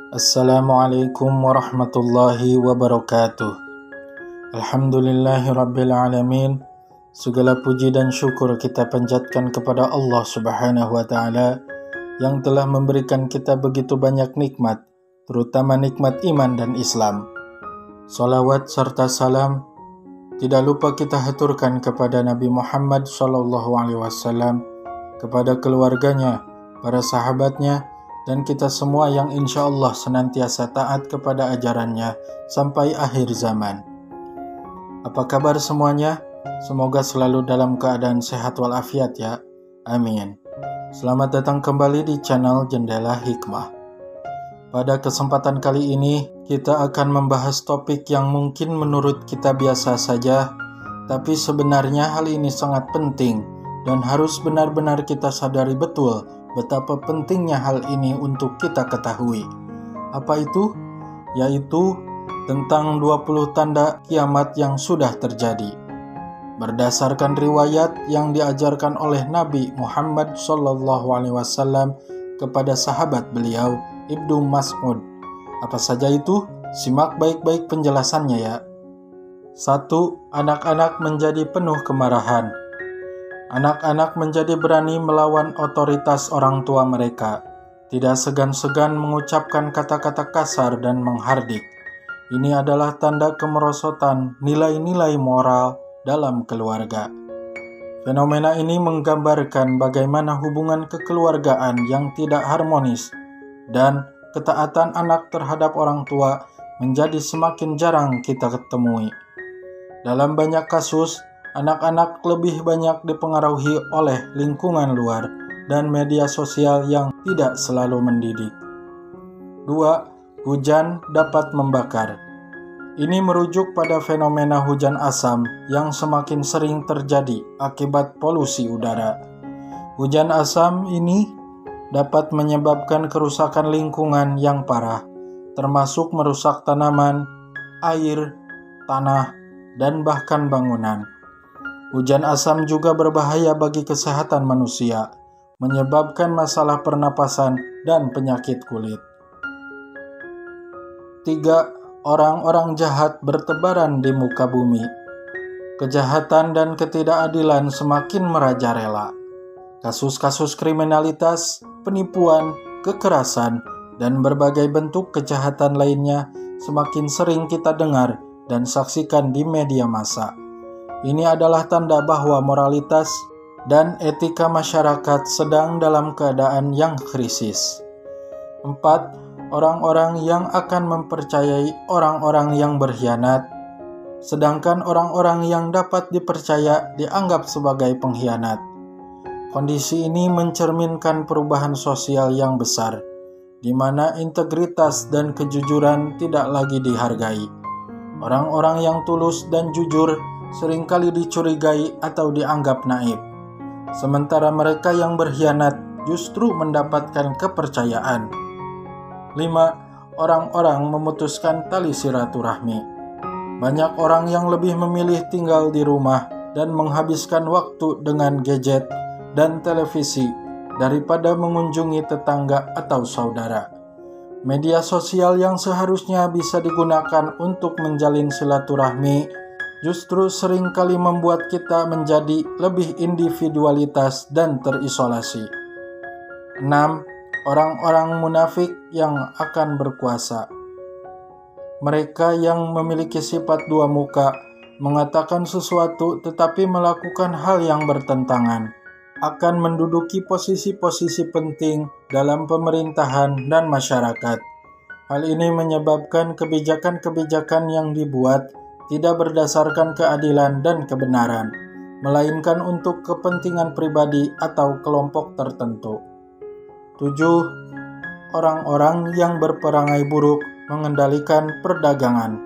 Assalamualaikum warahmatullahi wabarakatuh. Alhamdulillahirabbil alamin. Segala puji dan syukur kita panjatkan kepada Allah Subhanahu wa taala yang telah memberikan kita begitu banyak nikmat, terutama nikmat iman dan Islam. Salawat serta salam tidak lupa kita haturkan kepada Nabi Muhammad SAW, kepada keluarganya, para sahabatnya, dan kita semua yang insya Allah senantiasa taat kepada ajarannya sampai akhir zaman. Apa kabar semuanya? Semoga selalu dalam keadaan sehat walafiat ya. Amin. Selamat datang kembali di channel Jendela Hikmah. Pada kesempatan kali ini, kita akan membahas topik yang mungkin menurut kita biasa saja, tapi sebenarnya hal ini sangat penting dan harus benar-benar kita sadari betul betapa pentingnya hal ini untuk kita ketahui. Apa itu? Yaitu tentang 20 tanda kiamat yang sudah terjadi. Berdasarkan riwayat yang diajarkan oleh Nabi Muhammad SAW kepada sahabat beliau, Ibnu Mas'ud. Apa saja itu? Simak baik-baik penjelasannya ya. 1. Anak-anak menjadi penuh kemarahan. Anak-anak menjadi berani melawan otoritas orang tua mereka, tidak segan-segan mengucapkan kata-kata kasar dan menghardik. Ini adalah tanda kemerosotan nilai-nilai moral dalam keluarga. Fenomena ini menggambarkan bagaimana hubungan kekeluargaan yang tidak harmonis dan ketaatan anak terhadap orang tua menjadi semakin jarang kita ketemui. Dalam banyak kasus, anak-anak lebih banyak dipengaruhi oleh lingkungan luar dan media sosial yang tidak selalu mendidik. 2. Hujan dapat membakar. Ini merujuk pada fenomena hujan asam yang semakin sering terjadi akibat polusi udara. Hujan asam ini dapat menyebabkan kerusakan lingkungan yang parah, termasuk merusak tanaman, air, tanah, dan bahkan bangunan. Hujan asam juga berbahaya bagi kesehatan manusia, menyebabkan masalah pernapasan dan penyakit kulit. 3. Orang-orang jahat bertebaran di muka bumi. Kejahatan dan ketidakadilan semakin merajalela. Kasus-kasus kriminalitas, penipuan, kekerasan, dan berbagai bentuk kejahatan lainnya semakin sering kita dengar dan saksikan di media massa. Ini adalah tanda bahwa moralitas dan etika masyarakat sedang dalam keadaan yang krisis. 4. Orang-orang yang akan mempercayai orang-orang yang berkhianat, sedangkan orang-orang yang dapat dipercaya dianggap sebagai pengkhianat. Kondisi ini mencerminkan perubahan sosial yang besar, di mana integritas dan kejujuran tidak lagi dihargai. Orang-orang yang tulus dan jujur seringkali dicurigai atau dianggap naif, sementara mereka yang berkhianat justru mendapatkan kepercayaan. 5. Orang-orang memutuskan tali silaturahmi. Banyak orang yang lebih memilih tinggal di rumah dan menghabiskan waktu dengan gadget dan televisi daripada mengunjungi tetangga atau saudara. Media sosial yang seharusnya bisa digunakan untuk menjalin silaturahmi justru seringkali membuat kita menjadi lebih individualitas dan terisolasi. 6. Orang-orang munafik yang akan berkuasa. Mereka yang memiliki sifat dua muka, mengatakan sesuatu tetapi melakukan hal yang bertentangan, akan menduduki posisi-posisi penting dalam pemerintahan dan masyarakat. Hal ini menyebabkan kebijakan-kebijakan yang dibuat tidak berdasarkan keadilan dan kebenaran, melainkan untuk kepentingan pribadi atau kelompok tertentu. 7. Orang-orang yang berperangai buruk mengendalikan perdagangan.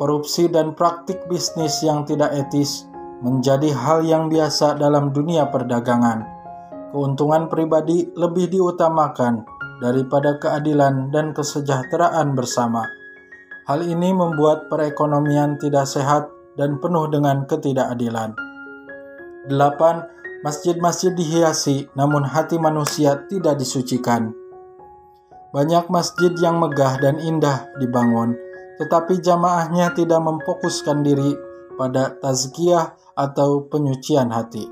Korupsi dan praktik bisnis yang tidak etis menjadi hal yang biasa dalam dunia perdagangan. Keuntungan pribadi lebih diutamakan daripada keadilan dan kesejahteraan bersama. Hal ini membuat perekonomian tidak sehat dan penuh dengan ketidakadilan. 8. Masjid-masjid dihiasi, namun hati manusia tidak disucikan. Banyak masjid yang megah dan indah dibangun, tetapi jamaahnya tidak memfokuskan diri pada tazkiyah atau penyucian hati.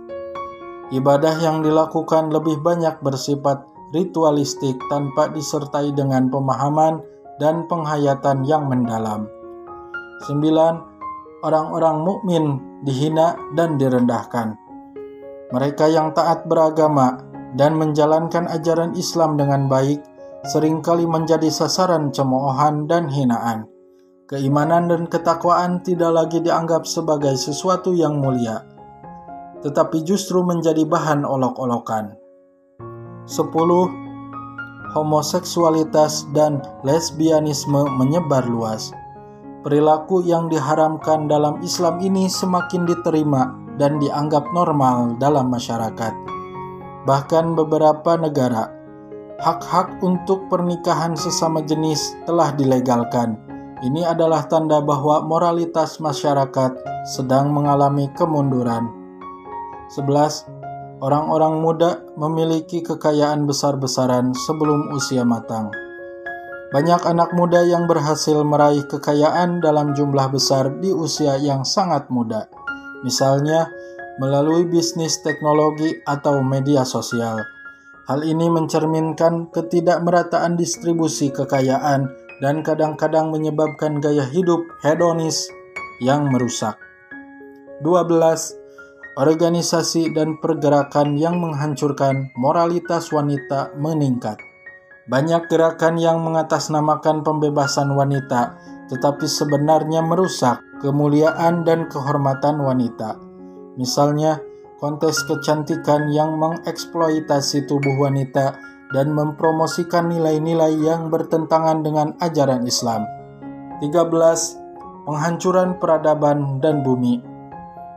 Ibadah yang dilakukan lebih banyak bersifat ritualistik tanpa disertai dengan pemahaman dan penghayatan yang mendalam. 9. Orang-orang mukmin dihina dan direndahkan. Mereka yang taat beragama dan menjalankan ajaran Islam dengan baik seringkali menjadi sasaran cemoohan dan hinaan. Keimanan dan ketakwaan tidak lagi dianggap sebagai sesuatu yang mulia, tetapi justru menjadi bahan olok-olokan. 10. Homoseksualitas dan lesbianisme menyebar luas. Perilaku yang diharamkan dalam Islam ini semakin diterima dan dianggap normal dalam masyarakat. Bahkan beberapa negara, hak-hak untuk pernikahan sesama jenis telah dilegalkan. Ini adalah tanda bahwa moralitas masyarakat sedang mengalami kemunduran. 11. Orang-orang muda memiliki kekayaan besar-besaran sebelum usia matang. Banyak anak muda yang berhasil meraih kekayaan dalam jumlah besar di usia yang sangat muda. Misalnya, melalui bisnis teknologi atau media sosial. Hal ini mencerminkan ketidakmerataan distribusi kekayaan dan kadang-kadang menyebabkan gaya hidup hedonis yang merusak. 12. Organisasi dan pergerakan yang menghancurkan moralitas wanita meningkat. Banyak gerakan yang mengatasnamakan pembebasan wanita, tetapi sebenarnya merusak kemuliaan dan kehormatan wanita. Misalnya, kontes kecantikan yang mengeksploitasi tubuh wanita dan mempromosikan nilai-nilai yang bertentangan dengan ajaran Islam. 13. Penghancuran peradaban dan bumi.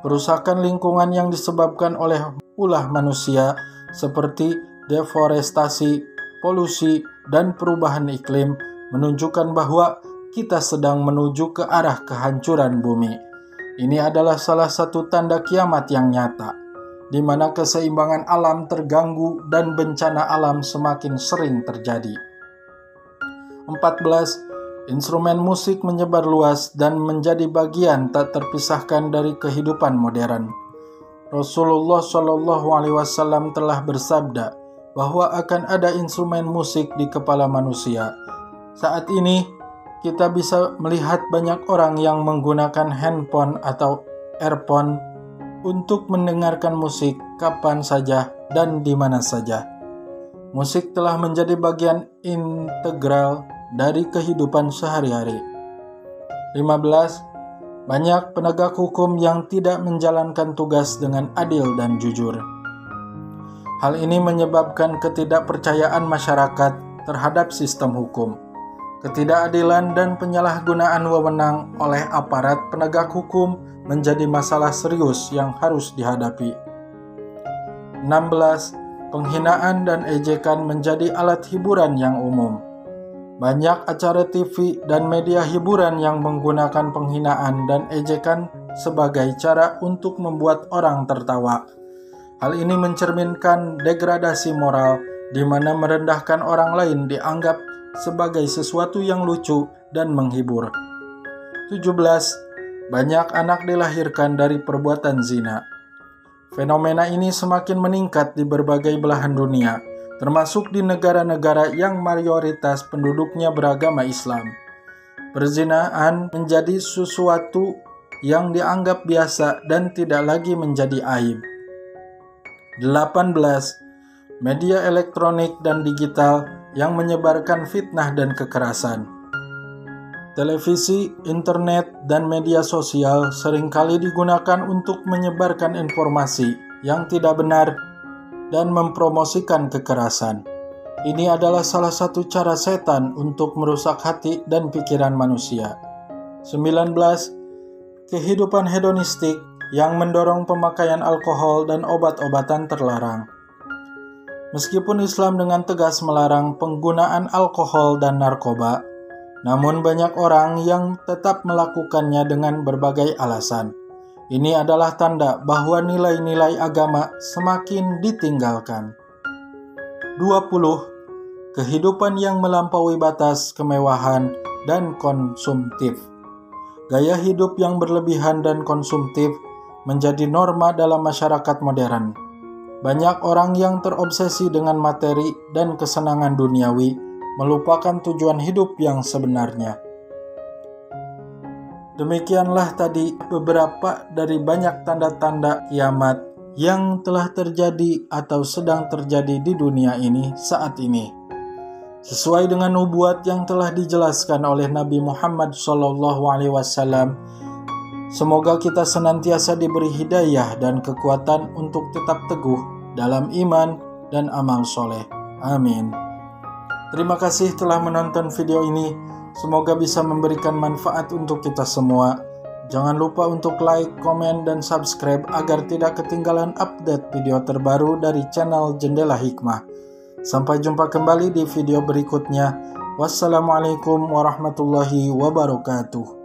Kerusakan lingkungan yang disebabkan oleh ulah manusia seperti deforestasi, polusi, dan perubahan iklim menunjukkan bahwa kita sedang menuju ke arah kehancuran bumi. Ini adalah salah satu tanda kiamat yang nyata, di mana keseimbangan alam terganggu dan bencana alam semakin sering terjadi. 14. Instrumen musik menyebar luas dan menjadi bagian tak terpisahkan dari kehidupan modern. Rasulullah SAW telah bersabda bahwa akan ada instrumen musik di kepala manusia. Saat ini, kita bisa melihat banyak orang yang menggunakan handphone atau earphone untuk mendengarkan musik kapan saja dan di mana saja. Musik telah menjadi bagian integral dari kehidupan sehari-hari. 15. Banyak penegak hukum yang tidak menjalankan tugas dengan adil dan jujur. Hal ini menyebabkan ketidakpercayaan masyarakat terhadap sistem hukum. Ketidakadilan dan penyalahgunaan wewenang oleh aparat penegak hukum menjadi masalah serius yang harus dihadapi. 16. Penghinaan dan ejekan menjadi alat hiburan yang umum. Banyak acara TV dan media hiburan yang menggunakan penghinaan dan ejekan sebagai cara untuk membuat orang tertawa. Hal ini mencerminkan degradasi moral, di mana merendahkan orang lain dianggap sebagai sesuatu yang lucu dan menghibur. 17. Banyak anak dilahirkan dari perbuatan zina. Fenomena ini semakin meningkat di berbagai belahan dunia, termasuk di negara-negara yang mayoritas penduduknya beragama Islam. Perzinaan menjadi sesuatu yang dianggap biasa dan tidak lagi menjadi aib. 18. Media elektronik dan digital yang menyebarkan fitnah dan kekerasan. Televisi, internet, dan media sosial seringkali digunakan untuk menyebarkan informasi yang tidak benar dan mempromosikan kekerasan. Ini adalah salah satu cara setan untuk merusak hati dan pikiran manusia. 19. Kehidupan hedonistik yang mendorong pemakaian alkohol dan obat-obatan terlarang. Meskipun Islam dengan tegas melarang penggunaan alkohol dan narkoba, namun banyak orang yang tetap melakukannya dengan berbagai alasan. Ini adalah tanda bahwa nilai-nilai agama semakin ditinggalkan. 20. kehidupan yang melampaui batas kemewahan dan konsumtif. Gaya hidup yang berlebihan dan konsumtif menjadi norma dalam masyarakat modern. Banyak orang yang terobsesi dengan materi dan kesenangan duniawi melupakan tujuan hidup yang sebenarnya. Demikianlah tadi beberapa dari banyak tanda-tanda kiamat yang telah terjadi atau sedang terjadi di dunia ini saat ini. Sesuai dengan nubuat yang telah dijelaskan oleh Nabi Muhammad SAW, semoga kita senantiasa diberi hidayah dan kekuatan untuk tetap teguh dalam iman dan amal soleh. Amin. Terima kasih telah menonton video ini. Semoga bisa memberikan manfaat untuk kita semua. Jangan lupa untuk like, komen, dan subscribe agar tidak ketinggalan update video terbaru dari channel Jendela Hikmah. Sampai jumpa kembali di video berikutnya. Wassalamualaikum warahmatullahi wabarakatuh.